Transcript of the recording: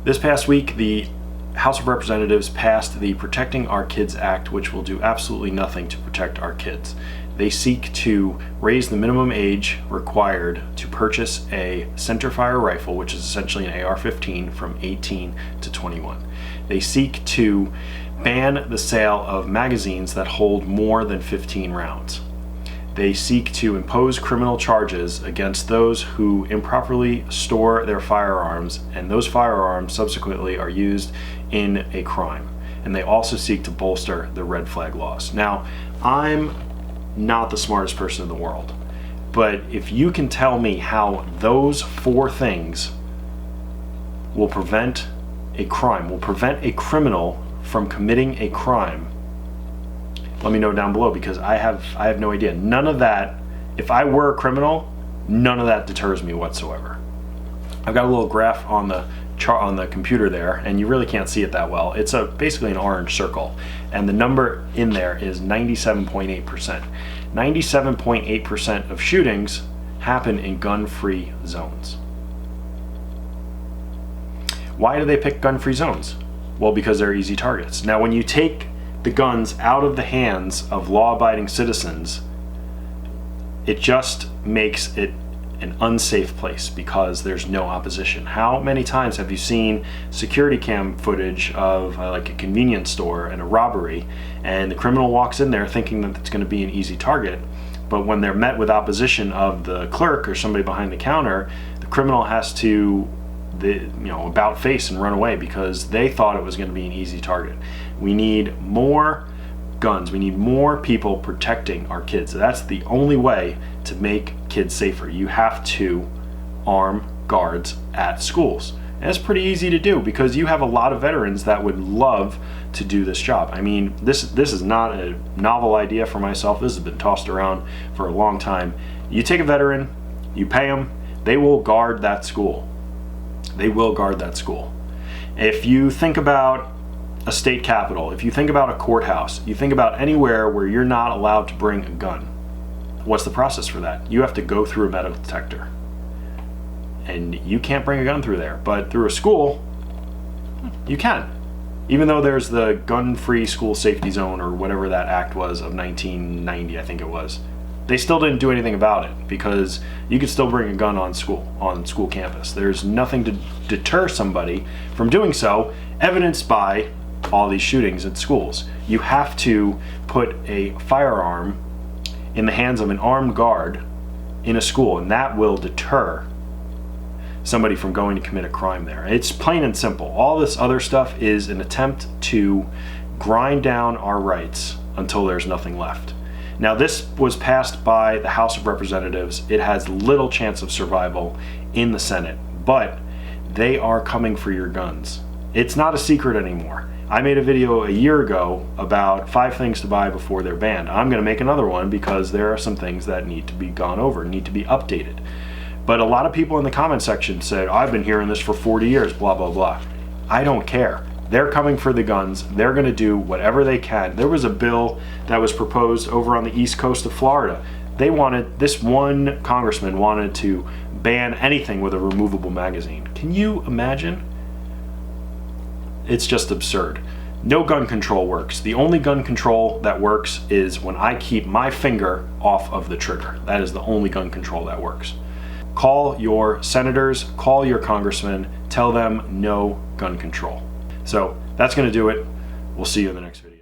This past week, the House of Representatives passed the Protecting Our Kids Act, which will do absolutely nothing to protect our kids. They seek to raise the minimum age required to purchase a centerfire rifle, which is essentially an AR-15, from 18 to 21. They seek to ban the sale of magazines that hold more than 15 rounds. They seek to impose criminal charges against those who improperly store their firearms, and those firearms subsequently are used in a crime. And they also seek to bolster the red flag laws. Now, I'm not the smartest person in the world, but if you can tell me how those four things will prevent a crime, will prevent a criminal from committing a crime, let me know down below, because I have no idea. None of that, if I were a criminal, none of that deters me whatsoever. I've got a little graph on the chart on the computer there, and you really can't see it that well. It's basically an orange circle, and the number in there is 97.8%. 97.8% of shootings happen in gun-free zones. Why do they pick gun-free zones? Well, because they're easy targets. Now, when you take the guns out of the hands of law-abiding citizens, it just makes it an unsafe place because there's no opposition. How many times have you seen security cam footage of like a convenience store and a robbery, and the criminal walks in there thinking that it's going to be an easy target, but when they're met with opposition of the clerk or somebody behind the counter, the criminal has to about face and run away because they thought it was going to be an easy target. We need more guns. We need more people protecting our kids. That's the only way to make kids safer. You have to arm guards at schools. And it's pretty easy to do because you have a lot of veterans that would love to do this job. I mean, this is not a novel idea for myself. This has been tossed around for a long time. You take a veteran, you pay them, they will guard that school. They will guard that school. If you think about a state capitol, if you think about a courthouse, you think about anywhere where you're not allowed to bring a gun, what's the process for that? You have to go through a metal detector. And you can't bring a gun through there, but through a school, you can. Even though there's the gun-free school safety zone or whatever that act was of 1990, I think it was. They still didn't do anything about it because you could still bring a gun on school campus. There's nothing to deter somebody from doing so, evidenced by all these shootings at schools. You have to put a firearm in the hands of an armed guard in a school, and that will deter somebody from going to commit a crime there. It's plain and simple. All this other stuff is an attempt to grind down our rights until there's nothing left. Now, this was passed by the House of Representatives. It has little chance of survival in the Senate, but they are coming for your guns. It's not a secret anymore. I made a video a year ago about 5 things to buy before they're banned. I'm going to make another one because there are some things that need to be gone over, need to be updated. But a lot of people in the comment section said, I've been hearing this for 40 years, blah, blah, blah. I don't care. They're coming for the guns. They're going to do whatever they can. There was a bill that was proposed over on the east coast of Florida. This one congressman wanted to ban anything with a removable magazine. Can you imagine? It's just absurd. No gun control works. The only gun control that works is when I keep my finger off of the trigger. That is the only gun control that works. Call your senators, call your congressmen, tell them no gun control. So that's going to do it. We'll see you in the next video.